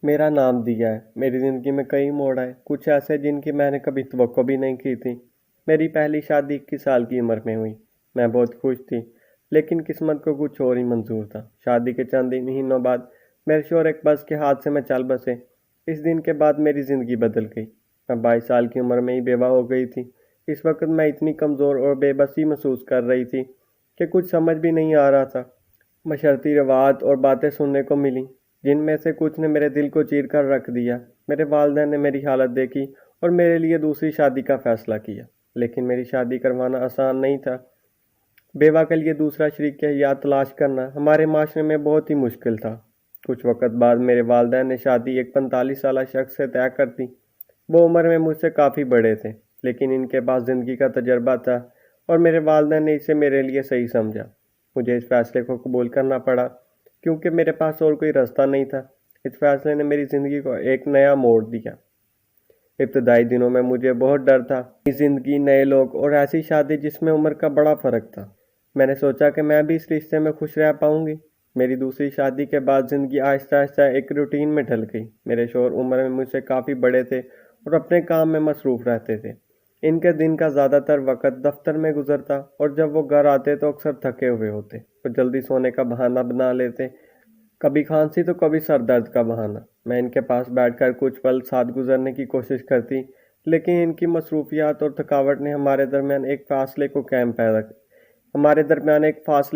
میرا نام دیا ہے۔ میری زندگی میں کئی موڑ آئے، کچھ ایسے جن کی میں نے کبھی توقع بھی نہیں کی تھی۔ میری پہلی شادی 21 سال کی عمر میں ہوئی۔ میں بہت خوش تھی، لیکن قسمت کو کچھ اور ہی منظور تھا۔ شادی کے چند ہی مہینوں بعد میرے شوہر ایک بس کے حادثے میں چل بسے۔ اس دن کے بعد میری زندگی بدل گئی۔ میں 22 سال کی عمر میں ہی بیوہ ہو گئی تھی۔ اس وقت میں اتنی کمزور اور بے بسی محسوس کر رہی تھی کہ کچھ سمجھ بھی نہیں آ رہا تھا۔ مشرتی روایات اور باتیں سننے کو ملیں، جن میں سے کچھ نے میرے دل کو چیر کر رکھ دیا۔ میرے والدین نے میری حالت دیکھی اور میرے لیے دوسری شادی کا فیصلہ کیا، لیکن میری شادی کروانا آسان نہیں تھا۔ بیوہ کے لیے دوسرا شریک حیات تلاش کرنا ہمارے معاشرے میں بہت ہی مشکل تھا۔ کچھ وقت بعد میرے والدین نے شادی ایک 45 سالہ شخص سے طے کر دی۔ وہ عمر میں مجھ سے کافی بڑے تھے، لیکن ان کے پاس زندگی کا تجربہ تھا اور میرے والدین نے اسے میرے لیے صحیح سمجھا۔ مجھے اس فیصلے کو قبول کرنا پڑا کیونکہ میرے پاس اور کوئی راستہ نہیں تھا۔ اس فیصلے نے میری زندگی کو ایک نیا موڑ دیا۔ ابتدائی دنوں میں مجھے بہت ڈر تھا، نئی زندگی، نئے لوگ اور ایسی شادی جس میں عمر کا بڑا فرق تھا۔ میں نے سوچا کہ میں بھی اس رشتے میں خوش رہ پاؤں گی۔ میری دوسری شادی کے بعد زندگی آہستہ آہستہ ایک روٹین میں ڈھل گئی۔ میرے شوہر عمر میں مجھ سے کافی بڑے تھے اور اپنے کام میں مصروف رہتے تھے۔ ان کے دن کا زیادہ تر وقت دفتر میں گزرتا اور جب وہ گھر آتے تو اکثر تھکے ہوئے ہوتے۔ وہ جلدی سونے کا بہانہ بنا لیتے، کبھی کھانسی تو کبھی سر درد کا بہانہ۔ میں ان کے پاس بیٹھ کر کچھ پل ساتھ گزرنے کی کوشش کرتی، لیکن ان کی مصروفیات اور تھکاوٹ نے ہمارے درمیان ایک فاصلے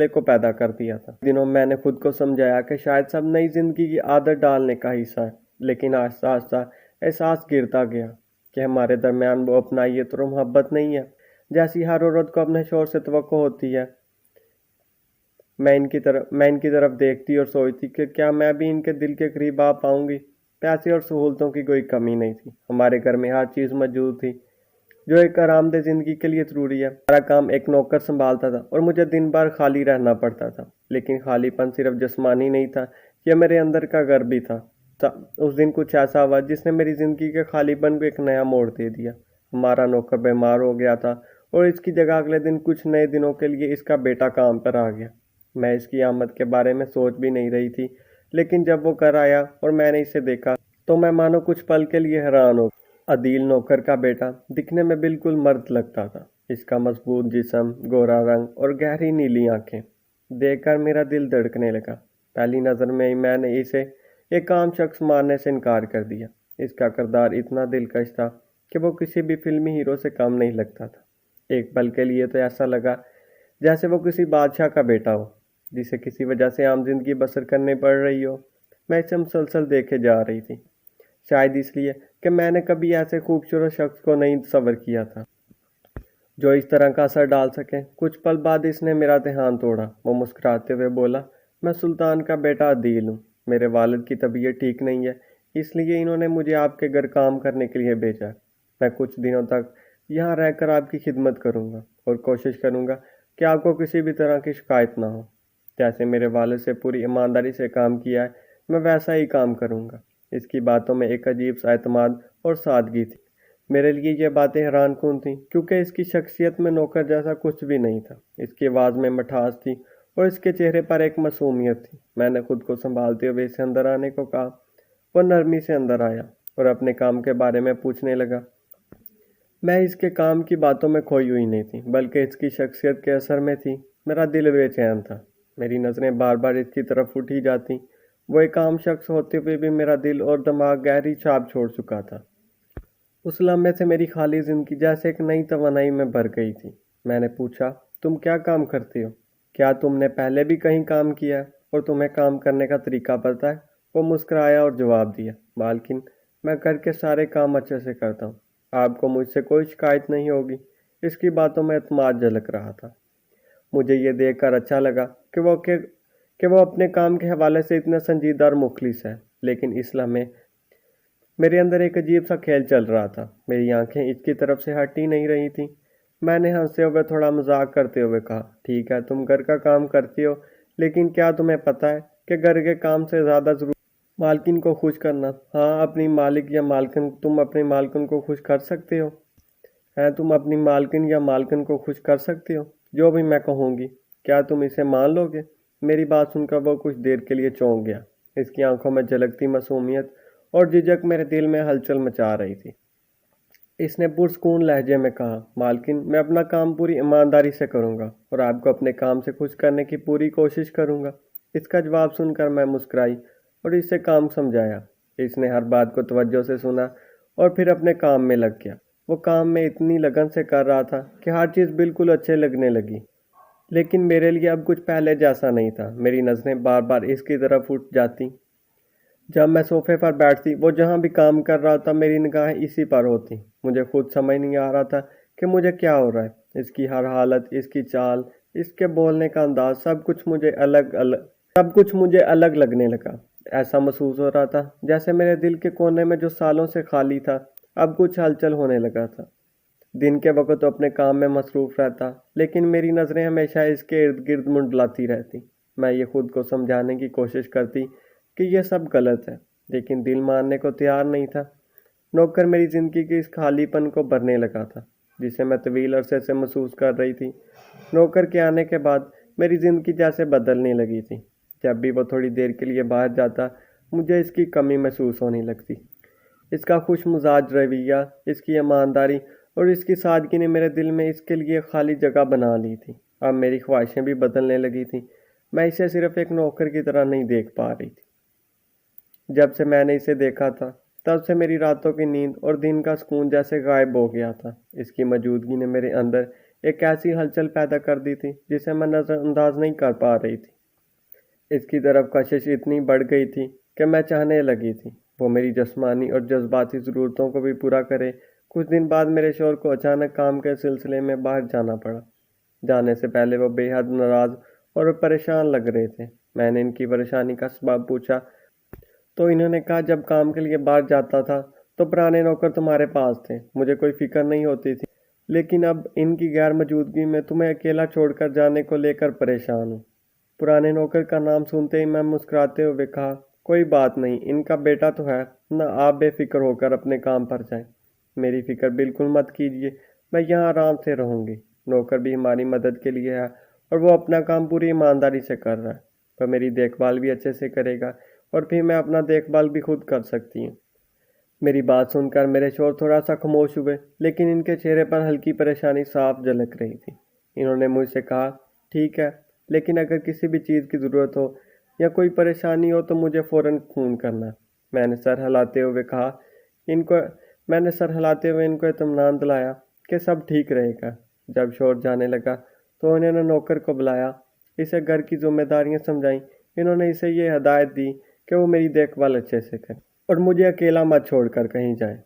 کو پیدا کر دیا تھا۔ دنوں میں نے خود کو سمجھایا کہ شاید سب نئی زندگی کی عادت ڈالنے کا حصہ ہے، لیکن آہستہ آہستہ احساس گرتا گیا کہ ہمارے درمیان وہ اپنائیت اور محبت نہیں ہے جیسی ہر عورت کو اپنے شوہر سے توقع ہوتی ہے۔ میں ان کی طرف دیکھتی اور سوچتی کہ کیا میں بھی ان کے دل کے قریب آ پاؤں گی۔ پیسے اور سہولتوں کی کوئی کمی نہیں تھی۔ ہمارے گھر میں ہر چیز موجود تھی جو ایک آرام دہ زندگی کے لیے ضروری ہے۔ سارا کام ایک نوکر سنبھالتا تھا اور مجھے دن بھر خالی رہنا پڑتا تھا، لیکن خالی پن صرف جسمانی نہیں تھا، یہ میرے اندر کا گھر بھی تھا۔ اس دن کچھ ایسا ہوا جس نے میری زندگی کے خالی پن کو ایک نیا موڑ دے دیا۔ ہمارا نوکر بیمار ہو گیا تھا اور اس کی جگہ اگلے دن کچھ نئے دنوں کے لیے اس کا بیٹا کام پر آ گیا۔ میں اس کی آمد کے بارے میں سوچ بھی نہیں رہی تھی، لیکن جب وہ گھر آیا اور میں نے اسے دیکھا تو میں مانو کچھ پل کے لیے حیران ہو گیا۔ عدیل نوکر کا بیٹا دکھنے میں بالکل مرد لگتا تھا۔ اس کا مضبوط جسم، گورا رنگ اور گہری نیلی آنکھیں دیکھ کر میرا دل دھڑکنے لگا۔ پہلی نظر میں ہی میں نے اسے ایک عام شخص ماننے سے انکار کر دیا۔ اس کا کردار اتنا دلکش تھا کہ وہ کسی بھی فلمی ہیرو سے کم نہیں لگتا تھا۔ ایک پل کے لیے تو ایسا لگا جیسے وہ کسی بادشاہ کا بیٹا ہو جسے کسی وجہ سے عام زندگی بسر کرنی پڑ رہی ہو۔ میں اسے مسلسل دیکھے جا رہی تھی، شاید اس لیے کہ میں نے کبھی ایسے خوبصورت شخص کو نہیں تصور کیا تھا جو اس طرح کا اثر ڈال سکے۔ کچھ پل بعد اس نے میرا دھیان توڑا۔ وہ مسکراتے ہوئے بولا، میں سلطان کا بیٹا عدیل ہوں۔ میرے والد کی طبیعت ٹھیک نہیں ہے، اس لیے انہوں نے مجھے آپ کے گھر کام کرنے کے لیے بھیجا۔ میں کچھ دنوں تک یہاں رہ کر آپ کی خدمت کروں گا اور کوشش کروں گا کہ آپ کو کسی بھی طرح کی شکایت نہ ہو۔ جیسے میرے والد سے پوری ایمانداری سے کام کیا ہے، میں ویسا ہی کام کروں گا۔ اس کی باتوں میں ایک عجیب سا اعتماد اور سادگی تھی۔ میرے لیے یہ باتیں حیران کن تھیں کیونکہ اس کی شخصیت میں نوکر جیسا کچھ بھی نہیں تھا۔ اس کی آواز میں مٹھاس تھی اور اس کے چہرے پر ایک معصومیت تھی۔ میں نے خود کو سنبھالتے ہوئے اسے اندر آنے کو کہا۔ وہ نرمی سے اندر آیا اور اپنے کام کے بارے میں پوچھنے لگا۔ میں اس کے کام کی باتوں میں کھوئی ہوئی نہیں تھی، بلکہ اس کی شخصیت کے اثر میں تھی۔ میرا دل بے چین تھا، میری نظریں بار بار اس کی طرف اٹھی جاتی۔ وہ ایک عام شخص ہوتے ہوئے بھی میرا دل اور دماغ گہری چھاپ چھوڑ چکا تھا۔ اس لمحے سے میری خالی زندگی جیسے ایک نئی توانائی میں بھر گئی تھی۔ میں نے پوچھا، تم کیا کام کرتے ہو؟ کیا تم نے پہلے بھی کہیں کام کیا ہے اور تمہیں کام کرنے کا طریقہ پتہ ہے؟ وہ مسکرایا اور جواب دیا، مالکن، میں گھر کے سارے کام اچھے سے کرتا ہوں۔ آپ کو مجھ سے کوئی شکایت نہیں ہوگی۔ اس کی باتوں میں اعتماد جھلک رہا تھا۔ مجھے یہ دیکھ کر اچھا لگا کہ وہ اپنے کام کے حوالے سے اتنا سنجیدہ اور مخلص ہے، لیکن اس لمحے میرے اندر ایک عجیب سا کھیل چل رہا تھا۔ میری آنکھیں اس کی طرف سے ہٹ ہی نہیں رہی تھیں۔ میں نے ہنستے ہوئے تھوڑا مذاق کرتے ہوئے کہا، ٹھیک ہے، تم گھر کا کام کرتی ہو، لیکن کیا تمہیں پتہ ہے کہ گھر کے کام سے زیادہ ضروری مالکن کو خوش کرنا؟ ہاں، اپنی مالک یا مالکن تم اپنی مالکن کو خوش کر سکتے ہو؟ تم اپنی مالکن یا مالکن کو خوش کر سکتے ہو؟ جو بھی میں کہوں گی، کیا تم اسے مان لو گے؟ میری بات سن کر وہ کچھ دیر کے لیے چونک گیا۔ اس کی آنکھوں میں جھلکتی معصومیت اور جھجک میرے دل میں ہلچل مچا رہی تھی۔ اس نے پرسکون لہجے میں کہا، مالکن میں اپنا کام پوری ایمانداری سے کروں گا اور آپ کو اپنے کام سے خوش کرنے کی پوری کوشش کروں گا۔ اس کا جواب سن کر میں مسکرائی اور اس سے کام سمجھایا۔ اس نے ہر بات کو توجہ سے سنا اور پھر اپنے کام میں لگ گیا۔ وہ کام میں اتنی لگن سے کر رہا تھا کہ ہر چیز بالکل اچھے لگنے لگی، لیکن میرے لیے اب کچھ پہلے جیسا نہیں تھا۔ میری نظریں بار بار اس کی طرف اٹھ جاتی۔ جب میں صوفے پر بیٹھتی، وہ جہاں بھی کام کر رہا تھا میری نگاہیں اسی پر ہوتی۔ مجھے خود سمجھ نہیں آ رہا تھا کہ مجھے کیا ہو رہا ہے۔ اس کی ہر حالت، اس کی چال، اس کے بولنے کا انداز، سب کچھ مجھے الگ لگنے لگا۔ ایسا محسوس ہو رہا تھا جیسے میرے دل کے کونے میں جو سالوں سے خالی تھا اب کچھ ہلچل ہونے لگا تھا۔ دن کے وقت تو اپنے کام میں مصروف رہتا، لیکن میری نظریں ہمیشہ اس کے ارد گرد منڈلاتی رہتی۔ میں یہ خود کو سمجھانے کی کوشش کرتی کہ یہ سب غلط ہے، لیکن دل ماننے کو تیار نہیں تھا۔ نوکر میری زندگی کے اس خالی پن کو بھرنے لگا تھا جسے میں طویل عرصے سے محسوس کر رہی تھی۔ نوکر کے آنے کے بعد میری زندگی جیسے بدلنے لگی تھی۔ جب بھی وہ تھوڑی دیر کے لیے باہر جاتا مجھے اس کی کمی محسوس ہونے لگتی۔ اس کا خوش مزاج رویہ، اس کی ایمانداری اور اس کی سادگی نے میرے دل میں اس کے لیے خالی جگہ بنا لی تھی۔ اب میری خواہشیں بھی بدلنے لگی تھیں۔ میں اسے صرف ایک نوکر کی طرح نہیں دیکھ پا رہی تھی۔ جب سے میں نے اسے دیکھا تھا تب سے میری راتوں کی نیند اور دن کا سکون جیسے غائب ہو گیا تھا۔ اس کی موجودگی نے میرے اندر ایک ایسی ہلچل پیدا کر دی تھی جسے میں نظر انداز نہیں کر پا رہی تھی۔ اس کی طرف کشش اتنی بڑھ گئی تھی کہ میں چاہنے لگی تھی وہ میری جسمانی اور جذباتی ضرورتوں کو بھی پورا کرے۔ کچھ دن بعد میرے شوہر کو اچانک کام کے سلسلے میں باہر جانا پڑا۔ جانے سے پہلے وہ بے حد ناراض اور پریشان لگ رہے تھے۔ میں نے ان کی پریشانی کا سبب پوچھا تو انہوں نے کہا، جب کام کے لیے باہر جاتا تھا تو پرانے نوکر تمہارے پاس تھے، مجھے کوئی فکر نہیں ہوتی تھی، لیکن اب ان کی غیر موجودگی میں تمہیں اکیلا چھوڑ کر جانے کو لے کر پریشان ہوں۔ پرانے نوکر کا نام سنتے ہی میں مسکراتے ہوئے کہا، کوئی بات نہیں، ان کا بیٹا تو ہے نہ، آپ بے فکر ہو کر اپنے کام پر جائیں۔ میری فکر بالکل مت کیجیے، میں یہاں آرام سے رہوں گی۔ نوکر بھی ہماری مدد کے لیے ہے اور وہ اپنا کام پوری ایمانداری سے کر رہا ہے۔ وہ میری دیکھ بھال بھی اچھے سے کرے گا اور پھر میں اپنا دیکھ بھال بھی خود کر سکتی ہوں۔ میری بات سن کر میرے شوہر تھوڑا سا خاموش ہوئے، لیکن ان کے چہرے پر ہلکی پریشانی صاف جھلک رہی تھی۔ انہوں نے مجھ سے کہا، ٹھیک ہے، لیکن اگر کسی بھی چیز کی ضرورت ہو یا کوئی پریشانی ہو تو مجھے فوراً فون کرنا۔ میں نے سر ہلاتے ہوئے ان کو اطمینان دلایا کہ سب ٹھیک رہے گا۔ جب شوہر جانے لگا تو انہوں نے نوکر کو بلایا، اسے گھر کی ذمہ داریاں سمجھائیں۔ انہوں نے اسے یہ ہدایت دی کہ وہ میری دیکھ بھال اچھے سے کرے اور مجھے اکیلا مت چھوڑ کر کہیں جائے۔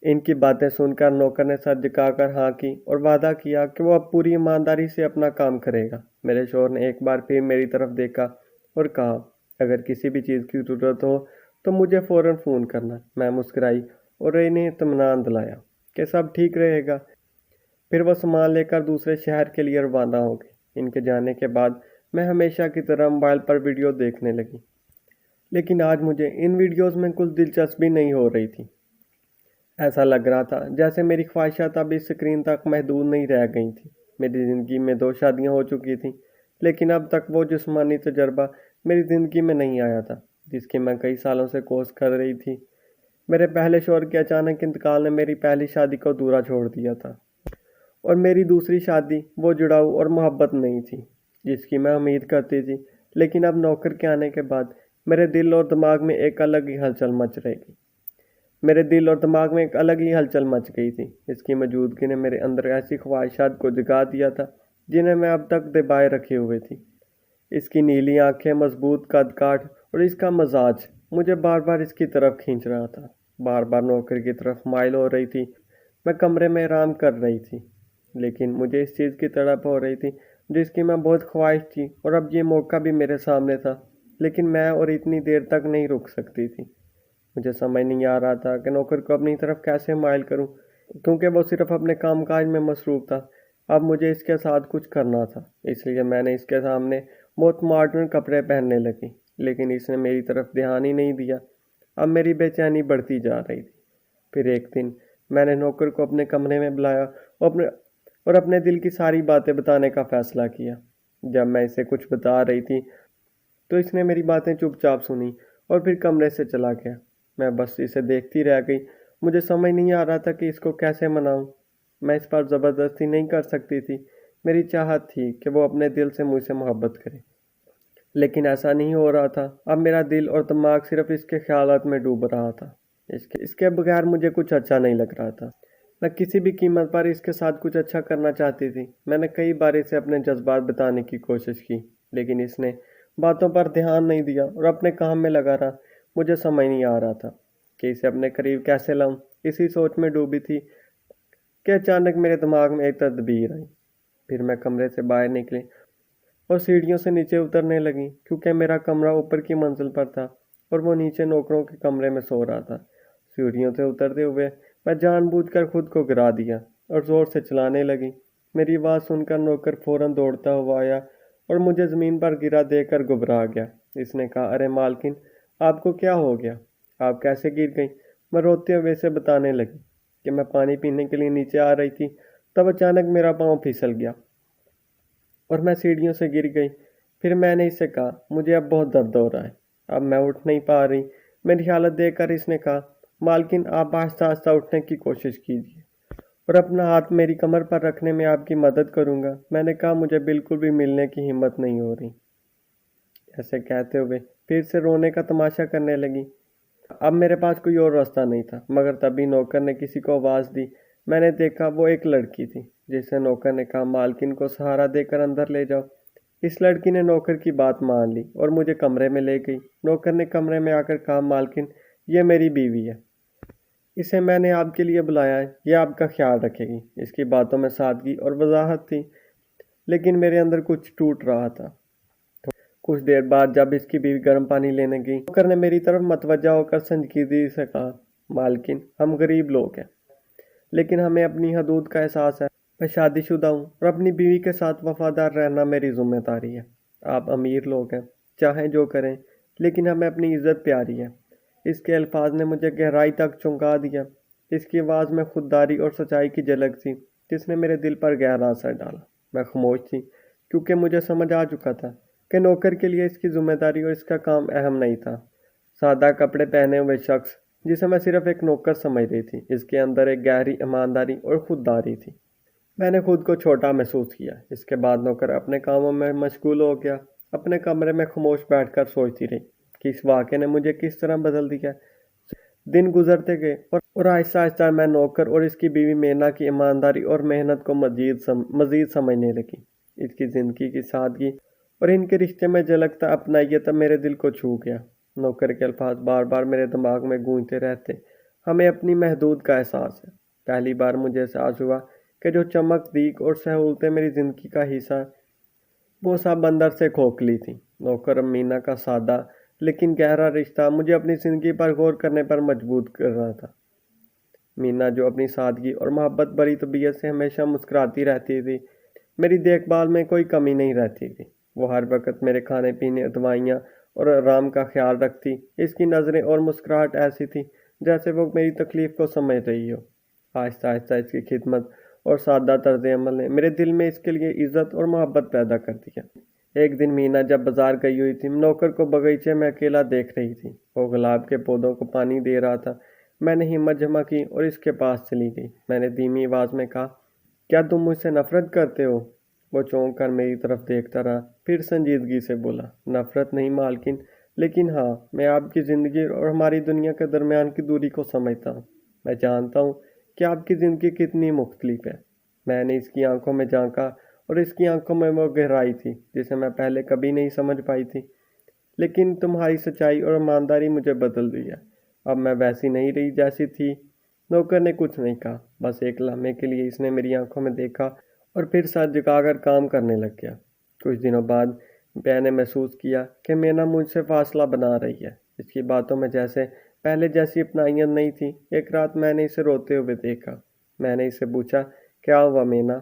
ان کی باتیں سن کر نوکر نے سر جھکا کر ہاں کی اور وعدہ کیا کہ وہ اب پوری ایمانداری سے اپنا کام کرے گا۔ میرے شوہر نے ایک بار پھر میری طرف دیکھا اور کہا، اگر کسی بھی چیز کی ضرورت ہو تو مجھے فوراً فون کرنا۔ میں مسکرائی اور انہیں اطمینان دلایا کہ سب ٹھیک رہے گا۔ پھر وہ سامان لے کر دوسرے شہر کے لیے روانہ ہو گئی۔ ان کے جانے کے بعد میں ہمیشہ کی طرح موبائل پر ویڈیو دیکھنے لگی، لیکن آج مجھے ان ویڈیوز میں کچھ دلچسپی نہیں ہو رہی تھی۔ ایسا لگ رہا تھا جیسے میری خواہشات اب اس اسکرین تک محدود نہیں رہ گئی تھیں۔ میری زندگی میں 2 شادیاں ہو چکی تھیں، لیکن اب تک وہ جسمانی تجربہ میری زندگی میں نہیں آیا تھا جس کی میں کئی سالوں سے کوشش کر رہی تھی۔ میرے پہلے شوہر کے اچانک انتقال نے میری پہلی شادی کو ادھورا چھوڑ دیا تھا، اور میری دوسری شادی وہ جڑاؤ اور محبت نہیں تھی جس کی میں امید کرتی تھی۔ لیکن اب نوکر کے آنے کے بعد میرے دل اور دماغ میں ایک الگ ہی ہلچل مچ گئی تھی۔ اس کی موجودگی نے میرے اندر ایسی خواہشات کو جگا دیا تھا جنہیں میں اب تک دبائے رکھے ہوئے تھی۔ اس کی نیلی آنکھیں، مضبوط قد کاٹ اور اس کا مزاج مجھے بار بار اس کی طرف کھینچ رہا تھا۔ بار بار نوکر کی طرف مائل ہو رہی تھی۔ میں کمرے میں آرام کر رہی تھی، لیکن مجھے اس چیز کی تڑپ ہو رہی تھی جس کی میں بہت خواہش تھی، اور اب یہ موقع بھی میرے سامنے تھا، لیکن میں اور اتنی دیر تک نہیں رک سکتی تھی۔ مجھے سمجھ نہیں آ رہا تھا کہ نوکر کو اپنی طرف کیسے مائل کروں، کیونکہ وہ صرف اپنے کام کاج میں مصروف تھا۔ اب مجھے اس کے ساتھ کچھ کرنا تھا، اس لیے میں نے اس کے سامنے بہت ماڈرن کپڑے پہننے لگی، لیکن اس نے میری طرف دھیان ہی نہیں دیا۔ اب میری بے چینی بڑھتی جا رہی تھی۔ پھر ایک دن میں نے نوکر کو اپنے کمرے میں بلایا اور اپنے دل کی ساری باتیں بتانے کا فیصلہ کیا۔ جب میں اسے کچھ بتا رہی تھی تو اس نے میری باتیں چپ چاپ سنی اور پھر کمرے سے چلا گیا۔ میں بس اسے دیکھتی رہ گئی۔ مجھے سمجھ نہیں آ رہا تھا کہ اس کو کیسے مناؤں۔ میں اس پر زبردستی نہیں کر سکتی تھی۔ میری چاہت تھی کہ وہ اپنے دل سے مجھ سے محبت کرے، لیکن ایسا نہیں ہو رہا تھا۔ اب میرا دل اور دماغ صرف اس کے خیالات میں ڈوب رہا تھا۔ اس کے بغیر مجھے کچھ اچھا نہیں لگ رہا تھا۔ میں کسی بھی قیمت پر اس کے ساتھ کچھ اچھا کرنا چاہتی تھی۔ میں نے کئی بار اسے اپنے جذبات بتانے کی کوشش کی، لیکن اس نے باتوں پر دھیان نہیں دیا اور اپنے کام میں لگا رہا۔ مجھے سمجھ نہیں آ رہا تھا کہ اسے اپنے قریب کیسے لاؤں۔ اسی سوچ میں ڈوبی تھی کہ اچانک میرے دماغ میں ایک تدبیر آئی۔ پھر میں کمرے سے باہر نکلی اور سیڑھیوں سے نیچے اترنے لگی، کیونکہ میرا کمرہ اوپر کی منزل پر تھا اور وہ نیچے نوکروں کے کمرے میں سو رہا تھا۔ سیڑھیوں سے اترتے ہوئے میں جان بوجھ کر خود کو گرا دیا اور زور سے چلانے لگی۔ میری آواز سن کر نوکر فوراً دوڑتا ہوا آیا اور مجھے زمین پر گرا دیکھ کر گھبرا گیا۔ اس نے کہا، ارے مالکن، آپ کو کیا ہو گیا؟ آپ کیسے گر گئی؟ میں روتے ہوئے اسے بتانے لگی کہ میں پانی پینے کے لیے نیچے آ رہی تھی، تب اچانک میرا پاؤں پھسل گیا اور میں سیڑھیوں سے گر گئی۔ پھر میں نے اس سے کہا، مجھے اب بہت درد ہو رہا ہے، اب میں اٹھ نہیں پا رہی۔ میری حالت دیکھ کر اس نے کہا، مالکن، آپ آہستہ آہستہ اٹھنے کی کوشش کیجیے اور اپنا ہاتھ میری کمر پر رکھنے میں آپ کی مدد کروں گا۔ میں نے کہا، مجھے بالکل بھی ملنے کی ہمت نہیں ہو رہی۔ ایسے کہتے ہوئے پھر سے رونے کا تماشا کرنے لگی۔ اب میرے پاس کوئی اور راستہ نہیں تھا، مگر تبھی نوکر نے کسی کو آواز دی۔ میں نے دیکھا وہ ایک لڑکی تھی، جسے نوکر نے کہا، مالکن کو سہارا دے کر اندر لے جاؤ۔ اس لڑکی نے نوکر کی بات مان لی اور مجھے کمرے میں لے گئی۔ نوکر نے کمرے میں آ کر کہا، مالکن، یہ میری بیوی ہے، اسے میں نے آپ کے لیے بلایا ہے، یہ آپ کا خیال رکھے گی۔ اس کی باتوں میں سادگی اور وضاحت تھی، لیکن میرے اندر کچھ ٹوٹ رہا تھا۔ کچھ دیر بعد جب اس کی بیوی گرم پانی لینے گئی، نوکر نے میری طرف متوجہ ہو کر سنجیدگی سے کہا، مالکن، ہم غریب لوگ ہیں، لیکن ہمیں اپنی حدود کا احساس ہے۔ میں شادی شدہ ہوں اور اپنی بیوی کے ساتھ وفادار رہنا میری ذمہ داری ہے۔ آپ امیر لوگ ہیں، چاہیں جو کریں، لیکن ہمیں اپنی عزت پیاری ہے۔ اس کے الفاظ نے مجھے گہرائی تک چونکا دیا۔ اس کی آواز میں خودداری اور سچائی کی جھلک تھی، جس نے میرے دل پر گہرا اثر ڈالا۔ میں خاموش تھی، کیونکہ مجھے سمجھ آ چکا تھا کہ نوکر کے لیے اس کی ذمہ داری اور اس کا کام اہم نہیں تھا۔ سادہ کپڑے پہنے ہوئے شخص، جسے میں صرف ایک نوکر سمجھ رہی تھی، اس کے اندر ایک گہری ایمانداری اور خودداری تھی۔ میں نے خود کو چھوٹا محسوس کیا۔ اس کے بعد نوکر اپنے کاموں میں مشغول ہو گیا۔ اپنے کمرے میں خاموش بیٹھ کر سوچتی رہی کہ اس واقعے نے مجھے کس طرح بدل دیا۔ دن گزرتے گئے اور آہستہ آہستہ میں نوکر اور اس کی بیوی مینا کی ایمانداری اور محنت کو مزید سمجھنے لگی۔ اس کی زندگی کی سادگی اور ان کے رشتے میں جھلکتا اپنائیت میرے دل کو چھو گیا۔ نوکر کے الفاظ بار بار میرے دماغ میں گونجتے رہتے، ہمیں اپنی محدود کا احساس ہے۔ پہلی بار مجھے احساس ہوا کہ جو چمک، دیگ اور سہولتیں میری زندگی کا حصہ ہیں، وہ سب اندر سے کھوکھلی تھیں۔ نوکر اور مینا کا سادہ لیکن گہرا رشتہ مجھے اپنی زندگی پر غور کرنے پر مجبور کر رہا تھا۔ مینا، جو اپنی سادگی اور محبت بھری طبیعت سے ہمیشہ مسکراتی رہتی تھی، میری دیکھ بھال میں کوئی کمی نہیں رہتی تھی۔ وہ ہر وقت میرے کھانے پینے، دوائیاں اور آرام کا خیال رکھتی۔ اس کی نظریں اور مسکراہٹ ایسی تھی جیسے وہ میری تکلیف کو سمجھ رہی ہو۔ آہستہ آہستہ اس کی خدمت اور سادہ طرز عمل نے میرے دل میں اس کے لیے عزت اور محبت پیدا کر دیا۔ ایک دن مینا جب بازار گئی ہوئی تھی، نوکر کو باغیچے میں اکیلا دیکھ رہی تھی۔ وہ گلاب کے پودوں کو پانی دے رہا تھا۔ میں نے ہمت جمع کی اور اس کے پاس چلی گئی۔ میں نے دھیمی آواز میں کہا، کیا تم مجھ سے نفرت کرتے ہو؟ وہ چونک کر میری طرف دیکھتا رہا، پھر سنجیدگی سے بولا، نفرت نہیں مالکن، لیکن ہاں، میں آپ کی زندگی اور ہماری دنیا کے درمیان کی دوری کو سمجھتا ہوں۔ میں جانتا ہوں کہ آپ کی زندگی کتنی مختلف ہے۔ میں نے اس کی آنکھوں میں جھانکا اور اس کی آنکھوں میں وہ گہرائی تھی جسے میں پہلے کبھی نہیں سمجھ پائی تھی۔ لیکن تمہاری سچائی اور ایمانداری مجھے بدل دیا۔ اب میں ویسی نہیں رہی جیسی تھی۔ نوکر نے کچھ نہیں کہا، بس ایک لمحے کے لیے اس نے میری آنکھوں میں دیکھا اور پھر سر جھکا کر کام کرنے لگ گیا۔ کچھ دنوں بعد میں نے محسوس کیا کہ مینا مجھ سے فاصلہ بنا رہی ہے۔ اس کی باتوں میں جیسے پہلے جیسی اپنائیت نہیں تھی۔ ایک رات میں نے اسے روتے ہوئے دیکھا۔ میں نے اسے پوچھا، کیا ہوا مینا؟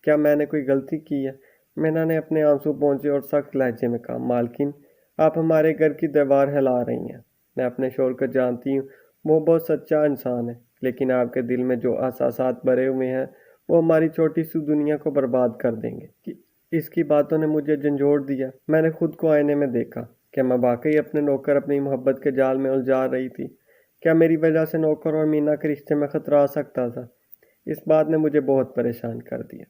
کیا میں نے کوئی غلطی کی ہے؟ مینا نے اپنے آنسو پونچھے اور سخت لہجے میں کہا، مالکن، آپ ہمارے گھر کی دیوار ہلا رہی ہیں۔ میں اپنے شوہر کو جانتی ہوں، وہ بہت سچا انسان ہے، لیکن آپ کے دل میں جو احساسات بھرے ہوئے ہیں، وہ ہماری چھوٹی سی دنیا کو برباد کر دیں گے۔ اس کی باتوں نے مجھے جھنجھوڑ دیا۔ میں نے خود کو آئینے میں دیکھا کہ میں واقعی اپنے نوکر اپنی محبت کے جال میں الجھا رہی تھی۔ کیا میری وجہ سے نوکر اور مینا کے رشتے میں خطرہ آ سکتا تھا؟ اس بات نے مجھے بہت پریشان کر دیا۔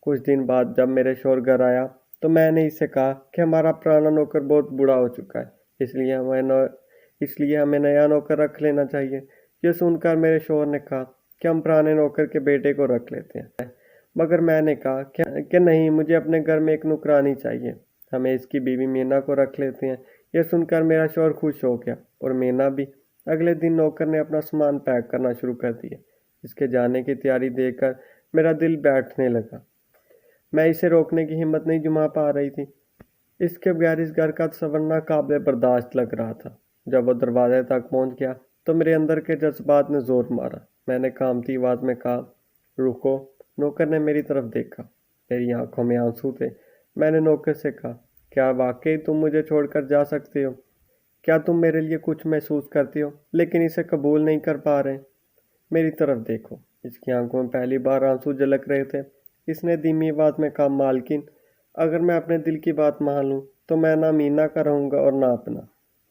کچھ دن بعد جب میرے شوہر گھر آیا تو میں نے اسے کہا کہ ہمارا پرانا نوکر بہت بوڑھا ہو چکا ہے، اس لیے ہمیں نیا نوکر رکھ لینا چاہیے۔ یہ سن کر میرے شوہر نے کہا کہ ہم پرانے نوکر کے بیٹے کو رکھ لیتے ہیں، مگر میں نے کہا کہ نہیں، مجھے اپنے گھر میں ایک نوکرانی چاہیے، ہمیں اس کی بیوی مینا کو رکھ لیتے ہیں۔ یہ سن کر میرا شوہر خوش ہو گیا اور مینا بھی۔ اگلے دن نوکر نے اپنا سامان پیک کرنا شروع کر دیا۔ اس کے جانے کی تیاری دیکھ کر میرا دل بیٹھنے لگا۔ میں اسے روکنے کی ہمت نہیں جما پا رہی تھی۔ اس کے بغیر اس گھر کا تصور ناقابل برداشت لگ رہا تھا۔ جب وہ دروازے تک پہنچ گیا تو میرے اندر کے جذبات نے زور مارا۔ میں نے کانپتی آواز میں کہا، رکو۔ نوکر نے میری طرف دیکھا، میری آنکھوں میں آنسو تھے۔ میں نے نوکر سے کہا، کیا واقعی تم مجھے چھوڑ کر جا سکتے ہو؟ کیا تم میرے لیے کچھ محسوس کرتے ہو لیکن اسے قبول نہیں کر پا رہے؟ میری طرف دیکھو۔ اس کی آنکھوں میں پہلی بار آنسو جھلک رہے تھے۔ اس نے دھیمی آواز میں کہا، مالکن، اگر میں اپنے دل کی بات مان لوں تو میں نہ مینا کا رہوں گا اور نہ اپنا۔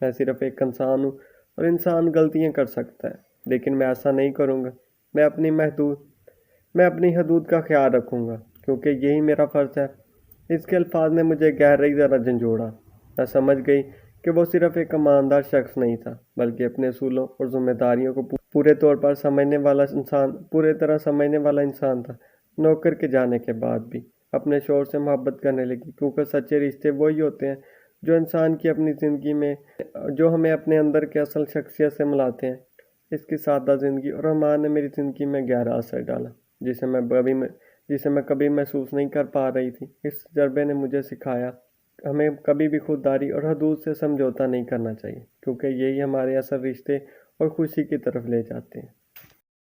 میں صرف ایک انسان ہوں اور انسان غلطیاں کر سکتا ہے، لیکن میں ایسا نہیں کروں گا۔ میں اپنی حدود کا خیال رکھوں گا کیونکہ یہی میرا فرض ہے۔ اس کے الفاظ نے مجھے گہرائی سے جھنجھوڑا۔ میں سمجھ گئی کہ وہ صرف ایک ایماندار شخص نہیں تھا بلکہ اپنے اصولوں اور ذمہ داریوں کو پورے طور سمجھنے والا انسان تھا۔ نوکر کے جانے کے بعد بھی اپنے شوہر سے محبت کرنے لگی، کیونکہ سچے رشتے وہی ہوتے ہیں جو انسان کی اپنی زندگی میں جو ہمیں اپنے اندر کے اصل شخصیت سے ملاتے ہیں۔ اس کی سادہ زندگی اور ایمان نے میری زندگی میں گہرا اثر ڈالا جسے میں کبھی محسوس نہیں کر پا رہی تھی۔ اس تجربے نے مجھے سکھایا ہمیں کبھی بھی خودداری اور حدود سے سمجھوتا نہیں کرنا چاہیے، کیونکہ یہی ہمارے اصل رشتے اور خوشی کی طرف لے جاتے ہیں۔